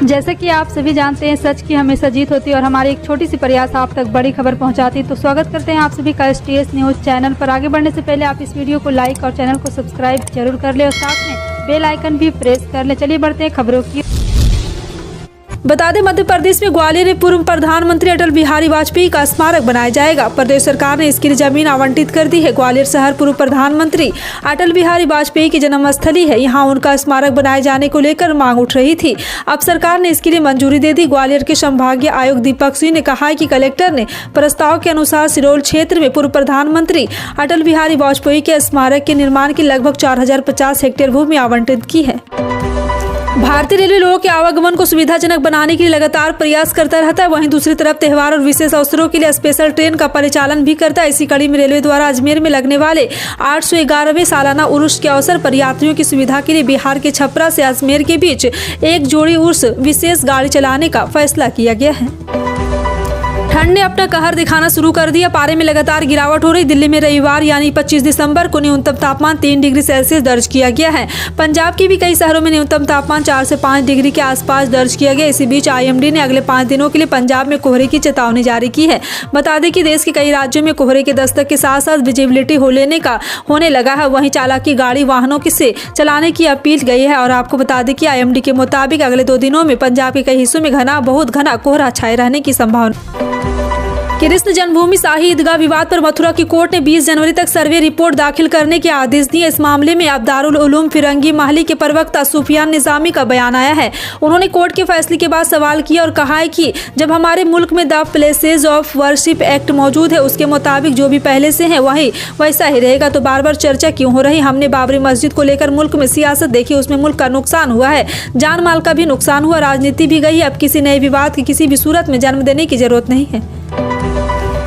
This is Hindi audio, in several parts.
जैसे कि आप सभी जानते हैं, सच की हमेशा जीत होती है और हमारी एक छोटी सी प्रयास आप तक बड़ी खबर पहुंचाती है। तो स्वागत करते हैं आप सभी का STS न्यूज़ चैनल पर। आगे बढ़ने से पहले आप इस वीडियो को लाइक और चैनल को सब्सक्राइब जरूर कर ले और साथ में बेल आइकन भी प्रेस कर ले। चलिए बढ़ते हैं खबरों की। बता दें, मध्य प्रदेश में ग्वालियर में पूर्व प्रधानमंत्री अटल बिहारी वाजपेयी का स्मारक बनाया जाएगा। प्रदेश सरकार ने इसके लिए जमीन आवंटित कर दी है। ग्वालियर शहर पूर्व प्रधानमंत्री अटल बिहारी वाजपेयी की जन्मस्थली है। यहाँ उनका स्मारक बनाए जाने को लेकर मांग उठ रही थी। अब सरकार ने इसके लिए मंजूरी दे दी। ग्वालियर के संभागीय आयुक्त दीपक सिंह ने कहा है कि कलेक्टर ने प्रस्ताव के अनुसार सिरोल क्षेत्र में पूर्व प्रधानमंत्री अटल बिहारी वाजपेयी के स्मारक के निर्माण की लगभग 4050 हेक्टेयर भूमि आवंटित की है। भारतीय रेलवे लोगों के आवागमन को सुविधाजनक बनाने के लिए लगातार प्रयास करता रहता है। वहीं दूसरी तरफ त्योहार और विशेष अवसरों के लिए स्पेशल ट्रेन का परिचालन भी करता है। इसी कड़ी में रेलवे द्वारा अजमेर में लगने वाले 811वें सालाना उर्स के अवसर पर यात्रियों की सुविधा के लिए बिहार के छपरा से अजमेर के बीच एक जोड़ी उर्स विशेष गाड़ी चलाने का फैसला किया गया है। ठंड ने अपना कहर दिखाना शुरू कर दिया। पारे में लगातार गिरावट हो रही। दिल्ली में रविवार यानी 25 दिसंबर को न्यूनतम तापमान 3 डिग्री सेल्सियस दर्ज किया गया है। पंजाब के भी कई शहरों में न्यूनतम तापमान 4 से 5 डिग्री के आसपास दर्ज किया गया। इसी बीच IMD ने अगले 5 दिनों के लिए पंजाब में कोहरे की चेतावनी जारी की है। बता दें कि देश के कई राज्यों में कोहरे के दस्तक के साथ साथ विजिबिलिटी होने लगा है। वहीं चालाकी गाड़ी वाहनों से चलाने की अपील गई है। और आपको बता दें कि IMD के मुताबिक अगले 2 दिनों में पंजाब के कई हिस्सों में बहुत घना कोहरा छाए रहने की संभावना। कृष्ण जन्मभूमि शाही ईदगाह विवाद पर मथुरा की कोर्ट ने 20 जनवरी तक सर्वे रिपोर्ट दाखिल करने के आदेश दिए। इस मामले में अब दारुल उलूम फिरंगी महली के प्रवक्ता सुफियान निजामी का बयान आया है। उन्होंने कोर्ट के फैसले के बाद सवाल किया और कहा है कि जब हमारे मुल्क में the places of worship act मौजूद है, उसके मुताबिक जो भी पहले से है वही वैसा ही रहेगा, तो बार बार चर्चा क्यों हो रही। हमने बाबरी मस्जिद को लेकर मुल्क में सियासत देखी, उसमें मुल्क का नुकसान हुआ है, जान माल का भी नुकसान हुआ, राजनीति भी गई। अब किसी नए विवाद की किसी भी सूरत में जन्म देने की जरूरत नहीं है।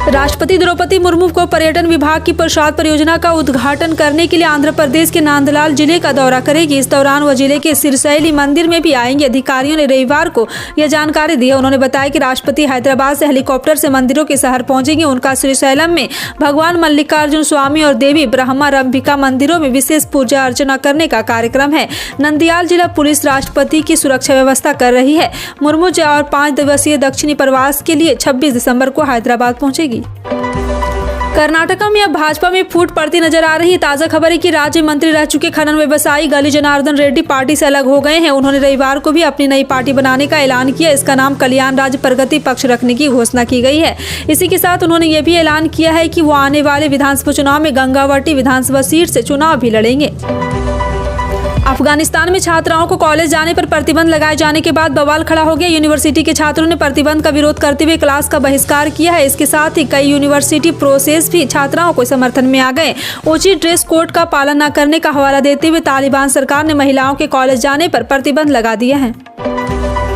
राष्ट्रपति द्रौपदी मुर्मू को पर्यटन विभाग की प्रसाद परियोजना का उद्घाटन करने के लिए आंध्र प्रदेश के नांदलाल जिले का दौरा करेगी। इस दौरान वह जिले के सिरसैली मंदिर में भी आएंगे। अधिकारियों ने रविवार को यह जानकारी दी है। उन्होंने बताया कि राष्ट्रपति हैदराबाद से हेलीकॉप्टर से मंदिरों के शहर पहुंचेंगे। उनका श्रीशैलम में भगवान मल्लिकार्जुन स्वामी और देवी ब्रह्मारंभिका मंदिरों में विशेष पूजा अर्चना करने का कार्यक्रम है। नंदियाल जिला पुलिस राष्ट्रपति की सुरक्षा व्यवस्था कर रही है। मुर्मू और 5 दिवसीय दक्षिणी प्रवास के लिए 26 दिसंबर को हैदराबाद पहुंचेगी। कर्नाटका में अब भाजपा में फूट पड़ती नजर आ रही है। ताजा खबर है कि राज्य मंत्री रह चुके खनन व्यवसायी गली जनार्दन रेड्डी पार्टी से अलग हो गए हैं। उन्होंने रविवार को भी अपनी नई पार्टी बनाने का ऐलान किया। इसका नाम कल्याण राज्य प्रगति पक्ष रखने की घोषणा की गई है। इसी के साथ उन्होंने ये भी ऐलान किया है कि वो आने वाले विधानसभा चुनाव में गंगावटी विधानसभा सीट से चुनाव भी लड़ेंगे। अफगानिस्तान में छात्राओं को कॉलेज जाने पर प्रतिबंध लगाए जाने के बाद बवाल खड़ा हो गया। यूनिवर्सिटी के छात्रों ने प्रतिबंध का विरोध करते हुए क्लास का बहिष्कार किया है। इसके साथ ही कई यूनिवर्सिटी प्रोसेस भी छात्राओं को समर्थन में आ गए। उचित ड्रेस कोड का पालन न करने का हवाला देते हुए तालिबान सरकार ने महिलाओं के कॉलेज जाने पर प्रतिबंध लगा दिया है।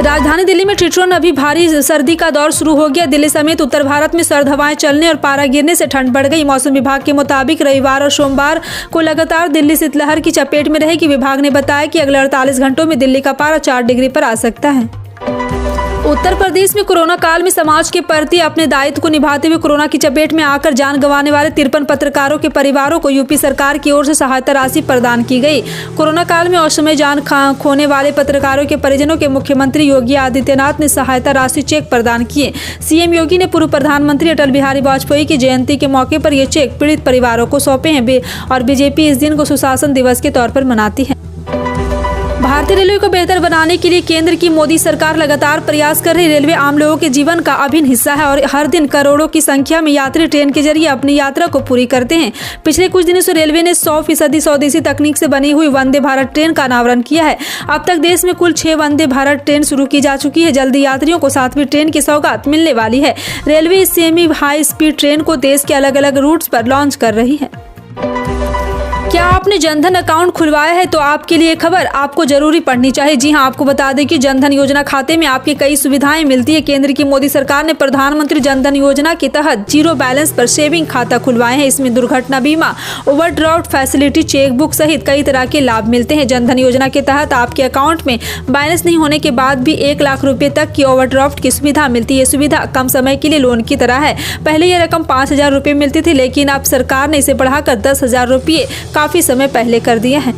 राजधानी दिल्ली में ठिठुरन अभी भारी सर्दी का दौर शुरू हो गया। दिल्ली समेत उत्तर भारत में सर्द हवाएं चलने और पारा गिरने से ठंड बढ़ गई। मौसम विभाग के मुताबिक रविवार और सोमवार को लगातार दिल्ली शीतलहर की चपेट में रहेगी। विभाग ने बताया कि अगले 48 घंटों में दिल्ली का पारा 4 डिग्री पर आ सकता है। उत्तर प्रदेश में कोरोना काल में समाज के प्रति अपने दायित्व को निभाते हुए कोरोना की चपेट में आकर जान गंवाने वाले 53 पत्रकारों के परिवारों को यूपी सरकार की ओर से सहायता राशि प्रदान की गई। कोरोना काल में असमय जान खोने वाले पत्रकारों के परिजनों के मुख्यमंत्री योगी आदित्यनाथ ने सहायता राशि चेक प्रदान किए। CM योगी ने पूर्व प्रधानमंत्री अटल बिहारी वाजपेयी की जयंती के मौके पर ये चेक पीड़ित परिवारों को सौंपे हैं और बीजेपी इस दिन को सुशासन दिवस के तौर पर मनाती है। भारतीय रेलवे को बेहतर बनाने के लिए केंद्र की मोदी सरकार लगातार प्रयास कर रही। रेलवे आम लोगों के जीवन का अभिन्न हिस्सा है और हर दिन करोड़ों की संख्या में यात्री ट्रेन के जरिए अपनी यात्रा को पूरी करते हैं। पिछले कुछ दिनों से रेलवे ने 100% स्वदेशी तकनीक से बनी हुई वंदे भारत ट्रेन का अनावरण किया है। अब तक देश में कुल 6 वंदे भारत ट्रेन शुरू की जा चुकी है। जल्दी यात्रियों को 7वीं ट्रेन की सौगात मिलने वाली है। रेलवे इस सेमी हाई स्पीड ट्रेन को देश के अलग अलग रूट्स पर लॉन्च कर रही है। क्या आपने जनधन अकाउंट खुलवाया है तो आपके लिए खबर आपको जरूरी पढ़नी चाहिए। जी हां, आपको बता दें कि जनधन योजना खाते में आपकी कई सुविधाएं मिलती है। केंद्र की मोदी सरकार ने प्रधानमंत्री जनधन योजना के तहत 0 बैलेंस पर सेविंग खाता खुलवाए हैं। इसमें दुर्घटना बीमा, ओवरड्राफ्ट फैसिलिटी, चेकबुक सहित कई तरह के लाभ मिलते हैं। जनधन योजना के तहत आपके अकाउंट में बैलेंस नहीं होने के बाद भी 1 लाख रुपए तक की ओवरड्राफ्ट की सुविधा मिलती है। सुविधा कम समय के लिए लोन की तरह है। पहले यह रकम 5,000 रुपए मिलती थी, लेकिन अब सरकार ने इसे बढ़ाकर 10,000 रुपये काफी समय पहले कर दिए हैं।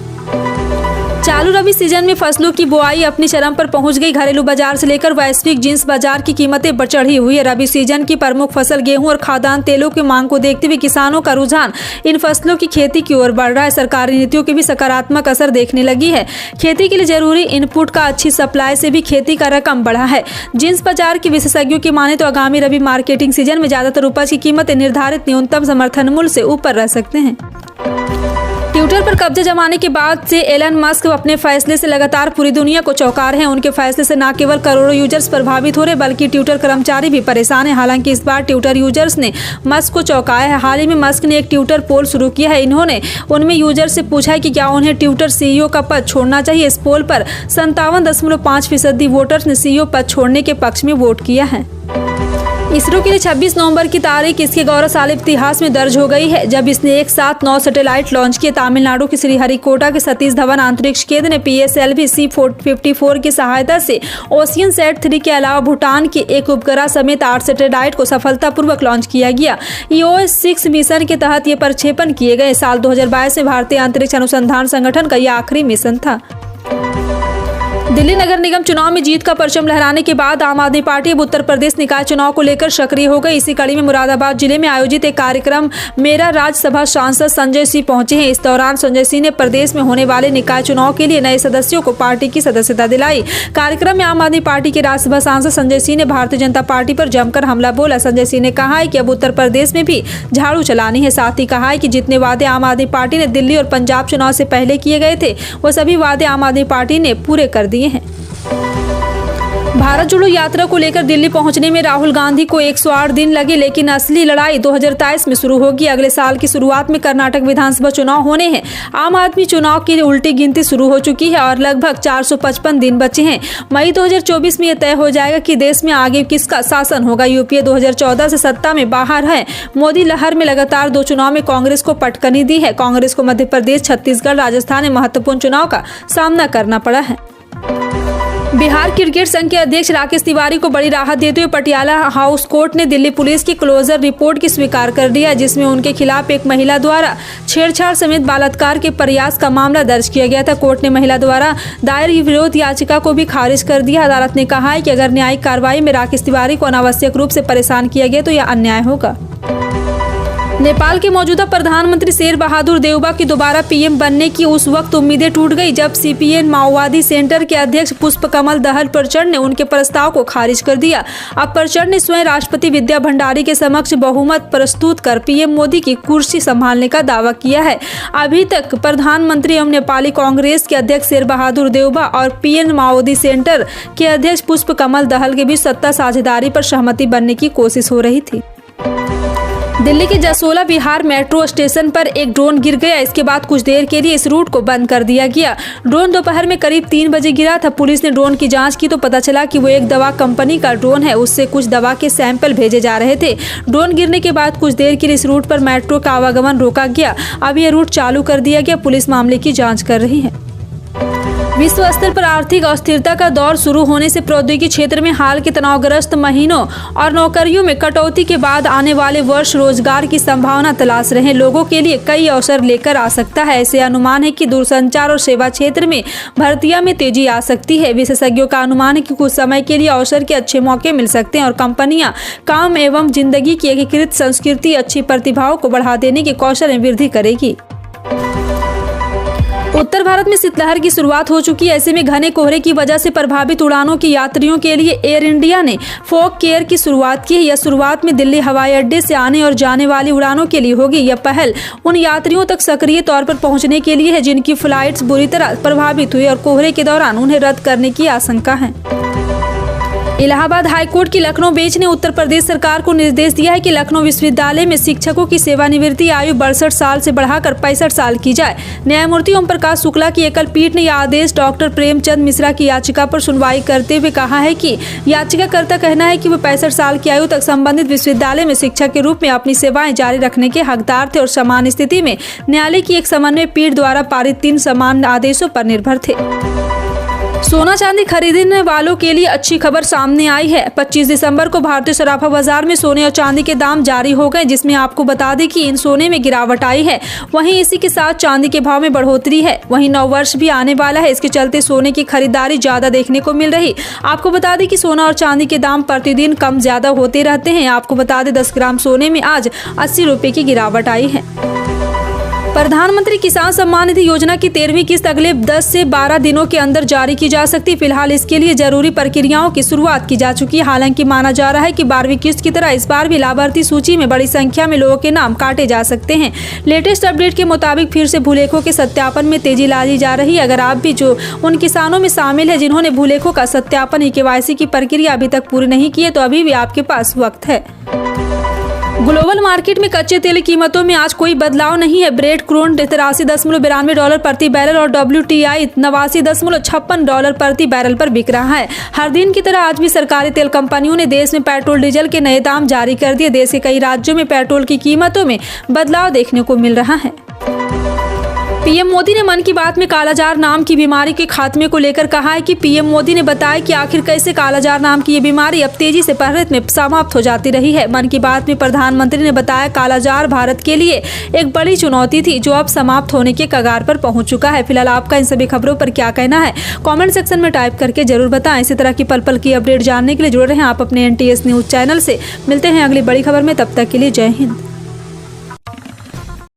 चालू रबी सीजन में फसलों की बुआई अपनी चरम पर पहुंच गई। घरेलू बाजार से लेकर वैश्विक जिंस बाजार की कीमतें चढ़ी हुई है। रबी सीजन की प्रमुख फसल गेहूं और खाद्यान्न तेलों की मांग को देखते हुए किसानों का रुझान इन फसलों की खेती की ओर बढ़ रहा है। सरकारी नीतियों की भी सकारात्मक असर देखने लगी है। खेती के लिए जरूरी इनपुट का अच्छी सप्लाई से भी खेती का रकम बढ़ा है। जिंस बाजार के विशेषज्ञों की माने तो आगामी रबी मार्केटिंग सीजन में ज्यादातर उपज की कीमतें निर्धारित न्यूनतम समर्थन मूल्य से ऊपर रह सकते हैं। ट्विटर पर कब्जा जमाने के बाद से एलन मस्क अपने फैसले से लगातार पूरी दुनिया को चौंका रहे हैं। उनके फैसले से न केवल करोड़ों यूजर्स प्रभावित हो रहे बल्कि ट्विटर कर्मचारी भी परेशान हैं। हालांकि इस बार ट्विटर यूजर्स ने मस्क को चौंकाया है। हाल ही में मस्क ने एक ट्विटर पोल शुरू किया है। इन्होंने उनमें यूजर से पूछा है कि क्या उन्हें ट्विटर सीईओ का पद छोड़ना चाहिए। इस पोल पर 57.5% वोटर्स ने सीईओ पद छोड़ने के पक्ष में वोट किया है। इसरो के लिए 26 नवंबर की तारीख इसके गौरवशाली इतिहास में दर्ज हो गई है, जब इसने एक साथ 9 सैटेलाइट लॉन्च किए। तमिलनाडु के श्रीहरिकोटा के सतीश धवन अंतरिक्ष केंद्र ने PSLV C54 की सहायता से ओशियन सेट 3 के अलावा भूटान के एक उपग्रह समेत 8 सैटेलाइट को सफलतापूर्वक लॉन्च किया गया। EOS 6 मिशन के तहत ये प्रक्षेपण किए गए। साल 2022 में भारतीय अंतरिक्ष अनुसंधान संगठन का यह आखिरी मिशन था। दिल्ली नगर निगम चुनाव में जीत का परचम लहराने के बाद आम आदमी पार्टी अब उत्तर प्रदेश निकाय चुनाव को लेकर सक्रिय हो गई। इसी कड़ी में मुरादाबाद जिले में आयोजित एक कार्यक्रम मेरा राज्यसभा सांसद संजय सिंह पहुंचे हैं। इस दौरान संजय सिंह ने प्रदेश में होने वाले निकाय चुनाव के लिए नए सदस्यों को पार्टी की सदस्यता दिलाई। कार्यक्रम में आम आदमी पार्टी के राज्यसभा सांसद संजय सिंह ने भारतीय जनता पार्टी पर जमकर हमला बोला। संजय सिंह ने कहा है कि अब उत्तर प्रदेश में भी झाड़ू चलानी है। साथ ही कहा है कि जितने वादे आम आदमी पार्टी ने दिल्ली और पंजाब चुनाव से पहले किए गए थे वो सभी वादे आम आदमी पार्टी ने पूरे कर दिए हैं। भारत जोड़ो यात्रा को लेकर दिल्ली पहुंचने में राहुल गांधी को 108 दिन लगे, लेकिन असली लड़ाई 2023 में शुरू होगी। अगले साल की शुरुआत में कर्नाटक विधानसभा चुनाव होने हैं। आम आदमी चुनाव की उल्टी गिनती शुरू हो चुकी है और लगभग 455 दिन बचे हैं। मई 2024 में यह तय हो जाएगा कि देश में आगे किसका शासन होगा। यूपीए 2014 से सत्ता में बाहर है। मोदी लहर में लगातार 2 चुनाव में कांग्रेस को पटकनी दी है। कांग्रेस को मध्य प्रदेश, छत्तीसगढ़, राजस्थान में महत्वपूर्ण चुनाव का सामना करना पड़ा है। बिहार क्रिकेट संघ के अध्यक्ष राकेश तिवारी को बड़ी राहत देते हुए पटियाला हाउस कोर्ट ने दिल्ली पुलिस की क्लोजर रिपोर्ट की स्वीकार कर दिया, जिसमें उनके खिलाफ एक महिला द्वारा छेड़छाड़ समेत बलात्कार के प्रयास का मामला दर्ज किया गया था। कोर्ट ने महिला द्वारा दायर विरोध याचिका को भी खारिज कर दिया। अदालत ने कहा है कि अगर न्यायिक कार्रवाई में राकेश तिवारी को अनावश्यक रूप से परेशान किया गया तो यह अन्याय होगा। नेपाल के मौजूदा प्रधानमंत्री शेर बहादुर देउबा की दोबारा पीएम बनने की उस वक्त उम्मीदें टूट गई जब CPN माओवादी सेंटर के अध्यक्ष पुष्पकमल दहल प्रचंड ने उनके प्रस्ताव को खारिज कर दिया। अब प्रचंड ने स्वयं राष्ट्रपति विद्या भंडारी के समक्ष बहुमत प्रस्तुत कर पीएम मोदी की कुर्सी संभालने का दावा किया है। अभी तक प्रधानमंत्री एवं नेपाली कांग्रेस के अध्यक्ष शेर बहादुर देउबा और PN माओवादी सेंटर के अध्यक्ष पुष्पकमल दहल के बीच सत्ता साझेदारी पर सहमति बनने की कोशिश हो रही थी। दिल्ली के जसोला विहार मेट्रो स्टेशन पर एक ड्रोन गिर गया। इसके बाद कुछ देर के लिए इस रूट को बंद कर दिया गया। ड्रोन दोपहर में करीब 3 बजे गिरा था। पुलिस ने ड्रोन की जांच की तो पता चला कि वो एक दवा कंपनी का ड्रोन है। उससे कुछ दवा के सैंपल भेजे जा रहे थे। ड्रोन गिरने के बाद कुछ देर के लिए इस रूट पर मेट्रो का आवागमन रोका गया। अब यह रूट चालू कर दिया गया। पुलिस मामले की जाँच कर रही है। विश्व स्तर पर आर्थिक अस्थिरता का दौर शुरू होने से प्रौद्योगिकी क्षेत्र में हाल के तनावग्रस्त महीनों और नौकरियों में कटौती के बाद आने वाले वर्ष रोजगार की संभावना तलाश रहे लोगों के लिए कई अवसर लेकर आ सकता है। ऐसे अनुमान है कि दूरसंचार और सेवा क्षेत्र में भर्तियां में तेजी आ सकती है। विशेषज्ञों का अनुमान है कि कुछ समय के लिए अवसर के अच्छे मौके मिल सकते हैं और कंपनियां काम एवं जिंदगी की एकीकृत संस्कृति अच्छी प्रतिभाओं को बढ़ा देने के कौशल में वृद्धि करेगी। उत्तर भारत में शीतलहर की शुरुआत हो चुकी है। ऐसे में घने कोहरे की वजह से प्रभावित उड़ानों के यात्रियों के लिए एयर इंडिया ने फॉग केयर की शुरुआत की है। यह शुरुआत में दिल्ली हवाई अड्डे से आने और जाने वाली उड़ानों के लिए होगी। यह पहल उन यात्रियों तक सक्रिय तौर पर पहुंचने के लिए है जिनकी फ्लाइट्स बुरी तरह प्रभावित हुई और कोहरे के दौरान उन्हें रद्द करने की आशंका है। इलाहाबाद हाईकोर्ट की लखनऊ बेंच ने उत्तर प्रदेश सरकार को निर्देश दिया है कि लखनऊ विश्वविद्यालय में शिक्षकों की सेवानिवृत्ति आयु 62 साल से बढ़ाकर 65 साल की जाए। न्यायमूर्ति ओम प्रकाश शुक्ला की एकल पीठ ने यह आदेश डॉक्टर प्रेमचंद मिश्रा की याचिका पर सुनवाई करते हुए कहा है कि याचिकाकर्ता कहना है कि वो 65 साल की आयु तक संबंधित विश्वविद्यालय में शिक्षक के रूप में अपनी सेवाएं जारी रखने के हकदार थे और समान स्थिति में न्यायालय की एक समन्वय पीठ द्वारा पारित 3 समान आदेशों पर निर्भर थे। सोना चांदी खरीदने वालों के लिए अच्छी खबर सामने आई है। 25 दिसंबर को भारतीय सराफा बाजार में सोने और चांदी के दाम जारी हो गए, जिसमें आपको बता दें कि इन सोने में गिरावट आई है। वहीं इसी के साथ चांदी के भाव में बढ़ोतरी है। वहीं नव वर्ष भी आने वाला है, इसके चलते सोने की खरीदारी ज्यादा देखने को मिल रही। आपको बता दें कि सोना और चांदी के दाम प्रतिदिन कम ज्यादा होते रहते हैं। आपको बता दें 10 ग्राम सोने में आज 80 रुपए की गिरावट आई है। प्रधानमंत्री किसान सम्मान निधि योजना की 13वीं किस्त अगले 10 से 12 दिनों के अंदर जारी की जा सकती है। फिलहाल इसके लिए जरूरी प्रक्रियाओं की शुरुआत की जा चुकी है। हालांकि माना जा रहा है कि 12वीं किस्त की तरह इस बार भी लाभार्थी सूची में बड़ी संख्या में लोगों के नाम काटे जा सकते हैं। लेटेस्ट अपडेट के मुताबिक फिर से भूलेखों के सत्यापन में तेजी लाई जा रही है। अगर आप भी जो उन किसानों में शामिल है जिन्होंने भूलेखों का सत्यापन KYC की प्रक्रिया अभी तक पूरी नहीं की है, तो अभी भी आपके पास वक्त है। ग्लोबल मार्केट में कच्चे तेल की कीमतों में आज कोई बदलाव नहीं है। ब्रेंट क्रूड $83.92 प्रति बैरल और WTI $89.56 प्रति बैरल पर बिक रहा है। हर दिन की तरह आज भी सरकारी तेल कंपनियों ने देश में पेट्रोल डीजल के नए दाम जारी कर दिए। देश के कई राज्यों में पेट्रोल की कीमतों में बदलाव देखने को मिल रहा है। पीएम मोदी ने मन की बात में कालाजार नाम की बीमारी के खात्मे को लेकर कहा है कि पीएम मोदी ने बताया कि आखिर कैसे कालाजार नाम की ये बीमारी अब तेजी से भारत में समाप्त हो जाती रही है। मन की बात में प्रधानमंत्री ने बताया कालाजार भारत के लिए एक बड़ी चुनौती थी जो अब समाप्त होने के कगार पर पहुंच चुका है। फिलहाल आपका इन सभी खबरों पर क्या कहना है, कॉमेंट सेक्शन में टाइप करके जरूर बताएं। इसी तरह की पल पल की अपडेट जानने के लिए जुड़े रहें आप अपने NTS न्यूज चैनल से। मिलते हैं अगली बड़ी खबर में, तब तक के लिए जय हिंद।